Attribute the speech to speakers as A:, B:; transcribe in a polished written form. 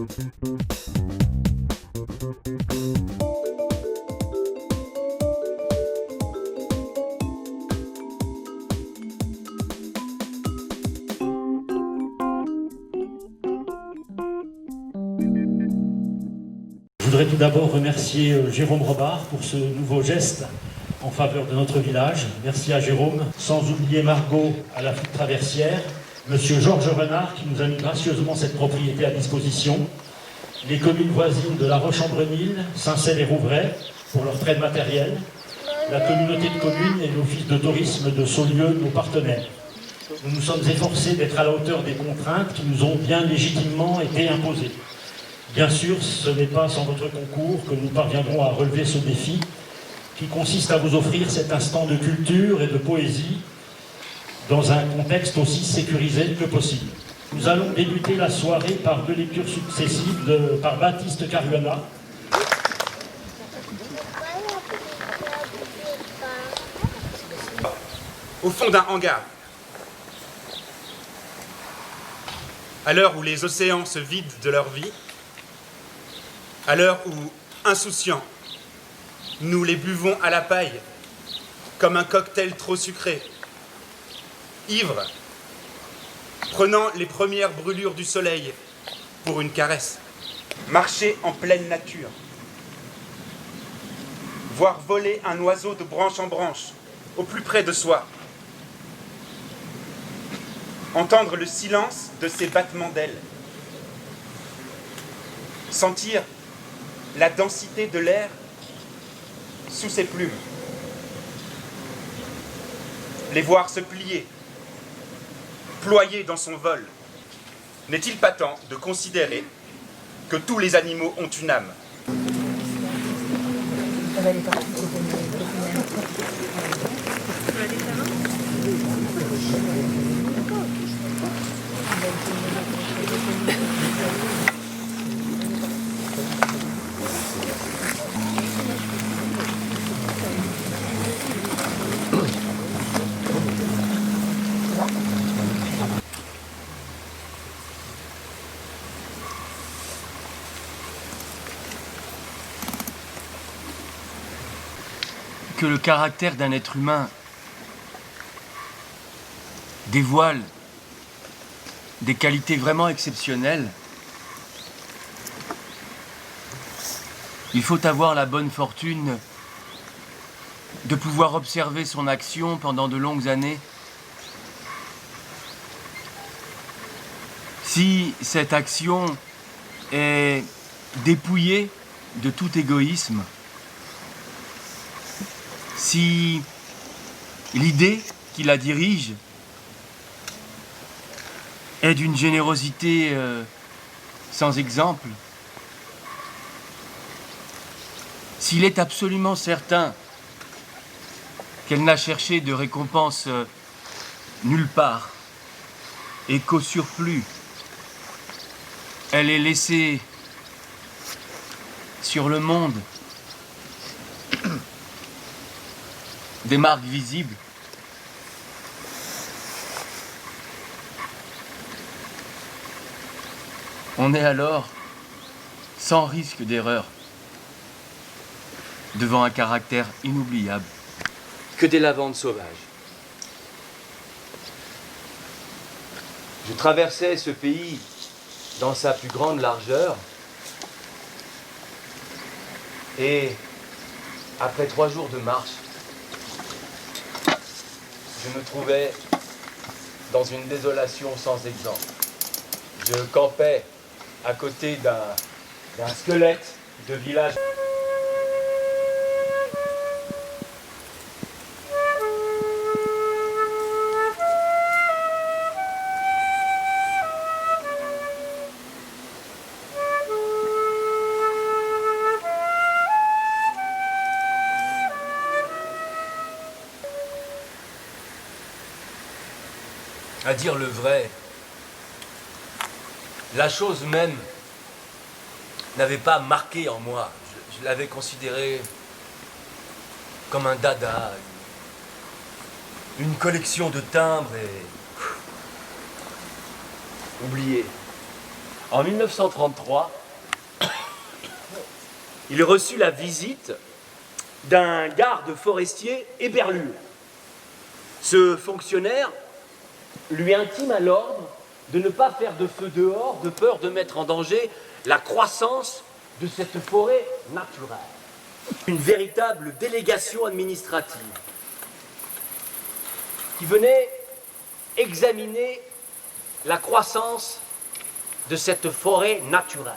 A: Je voudrais tout d'abord remercier Jérôme Robart pour ce nouveau geste en faveur de notre village. Merci à Jérôme, sans oublier Margot à la flûte traversière, Monsieur Georges Renard qui nous a mis gracieusement cette propriété à disposition, les communes voisines de La Roche-en-Brenil, Saint-Cel et Rouvray pour leur prêt de matériel, la communauté de communes et l'office de tourisme de Saulieu, nos partenaires. Nous nous sommes efforcés d'être à la hauteur des contraintes qui nous ont bien légitimement été imposées. Bien sûr, ce n'est pas sans votre concours que nous parviendrons à relever ce défi qui consiste à vous offrir cet instant de culture et de poésie dans un contexte aussi sécurisé que possible. Nous allons débuter la soirée par deux lectures successives par Baptiste Caruana.
B: Au fond d'un hangar, à l'heure où les océans se vident de leur vie, à l'heure où, insouciants, nous les buvons à la paille, comme un cocktail trop sucré, ivres, prenant les premières brûlures du soleil pour une caresse, marcher en pleine nature, voir voler un oiseau de branche en branche, au plus près de soi, entendre le silence de ses battements d'ailes, sentir la densité de l'air sous ses plumes, les voir se plier, ployer dans son vol. N'est-il pas temps de considérer que tous les animaux ont une âme ?
C: Que le caractère d'un être humain dévoile des qualités vraiment exceptionnelles, il faut avoir la bonne fortune de pouvoir observer son action pendant de longues années. Si cette action est dépouillée de tout égoïsme, si l'idée qui la dirige est d'une générosité sans exemple, s'il est absolument certain qu'elle n'a cherché de récompense nulle part et qu'au surplus, elle est laissée sur le monde des marques visibles, on est alors sans risque d'erreur devant un caractère inoubliable que des lavandes sauvages. Je traversais ce pays dans sa plus grande largeur et après 3 jours de marche, je me trouvais dans une désolation sans exemple. Je campais à côté d'un squelette de village. À dire le vrai, la chose même n'avait pas marqué en moi. Je l'avais considéré comme un dada, une collection de timbres et oublié. En 1933, il reçut la visite d'un garde forestier éberlu. Ce fonctionnaire lui intime l'ordre de ne pas faire de feu dehors, de peur de mettre en danger la croissance de cette forêt naturelle. Une véritable délégation administrative qui venait examiner la croissance de cette forêt naturelle.